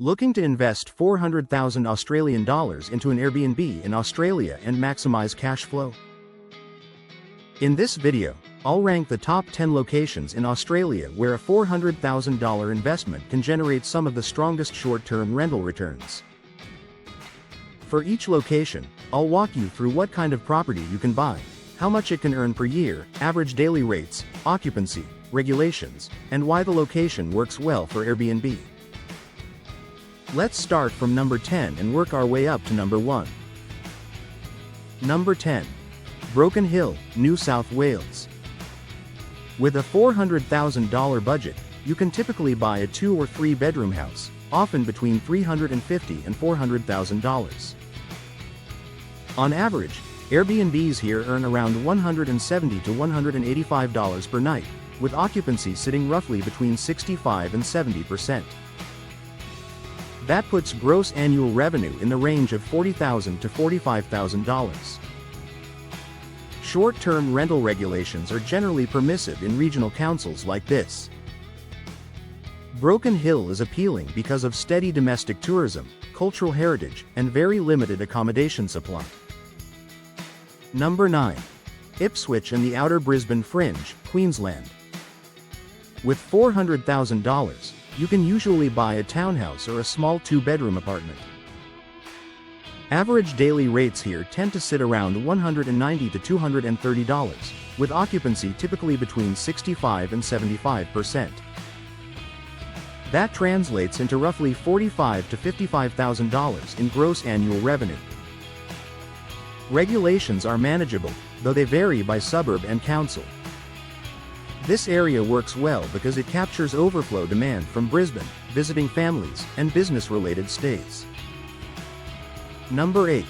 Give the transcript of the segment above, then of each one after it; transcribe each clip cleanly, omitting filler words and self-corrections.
Looking to invest 400,000 Australian dollars into an Airbnb in Australia and maximize cash flow? In this video, I'll rank the top 10 locations in Australia where a $400,000 investment can generate some of the strongest short-term rental returns. For each location, I'll walk you through what kind of property you can buy, how much it can earn per year, average daily rates, occupancy, regulations, and why the location works well for Airbnb. Let's start from number 10 and work our way up to number 1. Number 10. Broken Hill, New South Wales. With a $400,000 budget, you can typically buy a 2 or 3 bedroom house, often between $350,000 and $400,000. On average, Airbnbs here earn around $170 to $185 per night, with occupancy sitting roughly between 65% and 70%. That puts gross annual revenue in the range of $40,000 to $45,000. Short-term rental regulations are generally permissive in regional councils like this. Broken Hill is appealing because of steady domestic tourism, cultural heritage, and very limited accommodation supply. Number 9. Ipswich and the Outer Brisbane Fringe, Queensland. With $400,000, you can usually buy a townhouse or a small 2-bedroom apartment. Average daily rates here tend to sit around $190 to $230, with occupancy typically between 65% and 75%. That translates into roughly $45,000 to $55,000 in gross annual revenue. Regulations are manageable, though they vary by suburb and council. This area works well because it captures overflow demand from Brisbane, visiting families, and business-related stays. Number 8.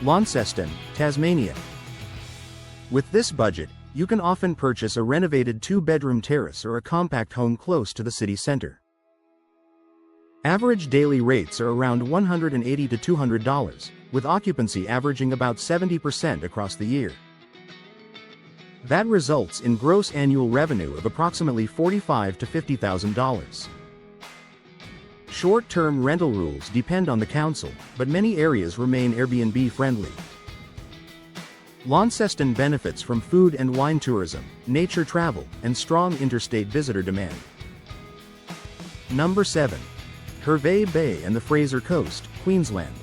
Launceston, Tasmania. With this budget, you can often purchase a renovated 2-bedroom terrace or a compact home close to the city centre. Average daily rates are around $180 to $200, with occupancy averaging about 70% across the year. That results in gross annual revenue of approximately $45,000 to $50,000. Short-term rental rules depend on the council, but many areas remain Airbnb friendly. Launceston benefits from food and wine tourism, nature travel, and strong interstate visitor demand. Number 7. Hervey Bay and the Fraser Coast, Queensland.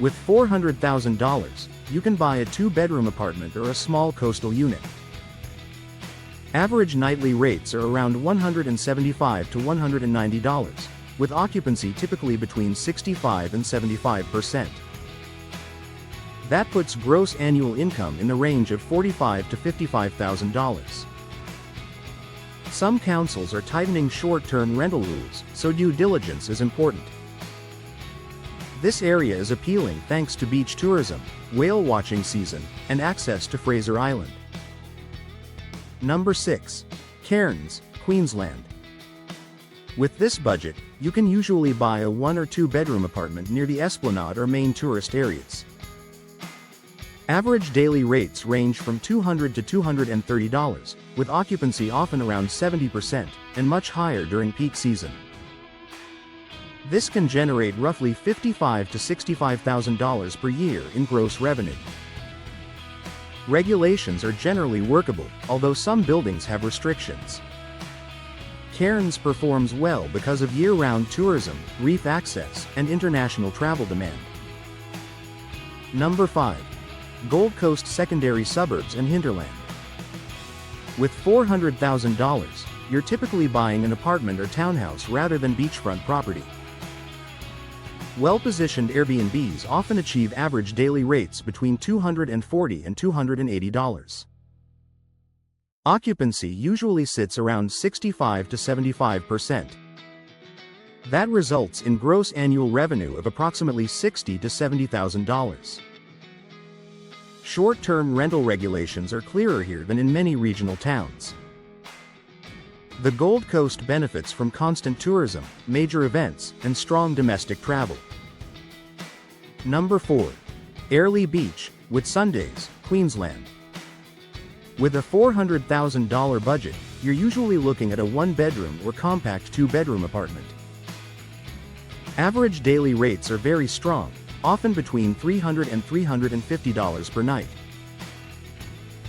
With $400,000, you can buy a 2-bedroom apartment or a small coastal unit. Average nightly rates are around $175 to $190, with occupancy typically between 65% and 75%. That puts gross annual income in the range of $45,000 to $55,000. Some councils are tightening short-term rental rules, so due diligence is important. This area is appealing thanks to beach tourism, whale watching season, and access to Fraser Island. Number 6. Cairns, Queensland. With this budget, you can usually buy a 1 or 2-bedroom apartment near the Esplanade or main tourist areas. Average daily rates range from $200 to $230, with occupancy often around 70% and much higher during peak season. This can generate roughly $55,000 to $65,000 per year in gross revenue. Regulations are generally workable, although some buildings have restrictions. Cairns performs well because of year-round tourism, reef access, and international travel demand. Number 5. Gold Coast secondary suburbs and hinterland. With $400,000, you're typically buying an apartment or townhouse rather than beachfront property. Well-positioned Airbnbs often achieve average daily rates between $240 and $280. Occupancy usually sits around 65% to 75%. That results in gross annual revenue of approximately $60,000 to $70,000. Short-term rental regulations are clearer here than in many regional towns. The Gold Coast benefits from constant tourism, major events, and strong domestic travel. Number 4. Airlie Beach, Whitsundays, Queensland. With a $400,000 budget, you're usually looking at a 1-bedroom or compact 2-bedroom apartment. Average daily rates are very strong, often between $300 and $350 per night.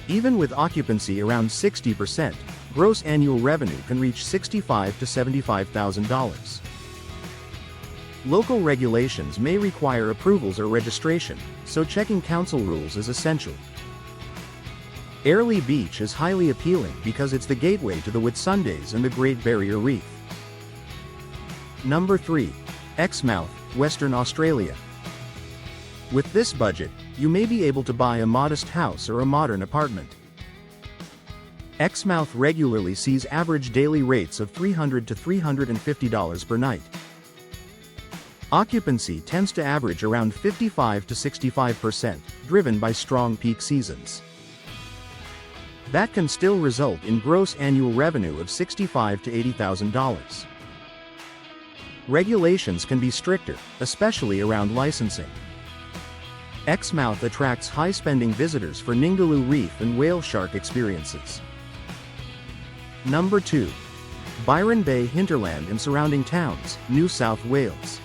Even with occupancy around 60%, gross annual revenue can reach $65,000 to $75,000. Local regulations may require approvals or registration, so checking council rules is essential. Airlie Beach is highly appealing because it's the gateway to the Whitsundays and the Great Barrier Reef. Number 3. Exmouth, Western Australia. With this budget, you may be able to buy a modest house or a modern apartment. Exmouth regularly sees average daily rates of $300 to $350 per night. Occupancy tends to average around 55 to 65%, driven by strong peak seasons. That can still result in gross annual revenue of $65,000 to $80,000. Regulations can be stricter, especially around licensing. Exmouth attracts high-spending visitors for Ningaloo Reef and whale shark experiences. Number 2. Byron Bay hinterland and surrounding towns, New South Wales.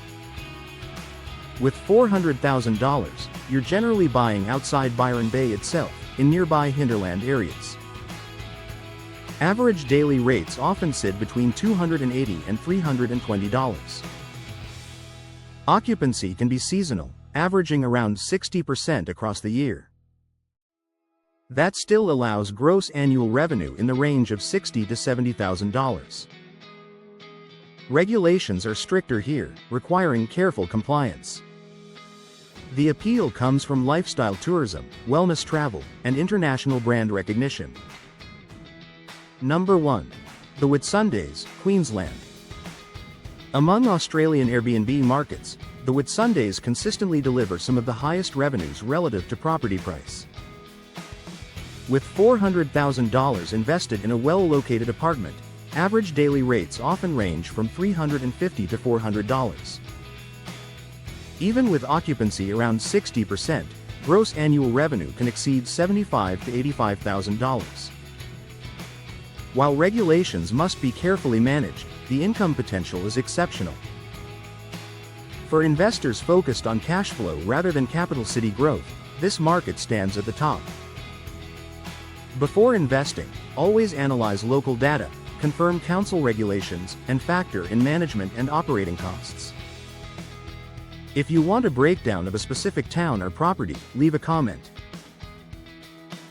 With $400,000, you're generally buying outside Byron Bay itself, in nearby hinterland areas. Average daily rates often sit between $280 and $320. Occupancy can be seasonal, averaging around 60% across the year. That still allows gross annual revenue in the range of $60,000 to $70,000. Regulations are stricter here, requiring careful compliance. The appeal comes from lifestyle tourism, wellness travel, and international brand recognition. Number 1. The Whitsundays, Queensland. Among Australian Airbnb markets, the Whitsundays consistently deliver some of the highest revenues relative to property price. With $400,000 invested in a well-located apartment, average daily rates often range from $350 to $400. Even with occupancy around 60%, gross annual revenue can exceed $75,000 to $85,000. While regulations must be carefully managed, the income potential is exceptional. For investors focused on cash flow rather than capital city growth, this market stands at the top. Before investing, always analyze local data, confirm council regulations, and factor in management and operating costs. If you want a breakdown of a specific town or property, leave a comment.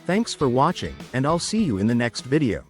Thanks for watching, and I'll see you in the next video.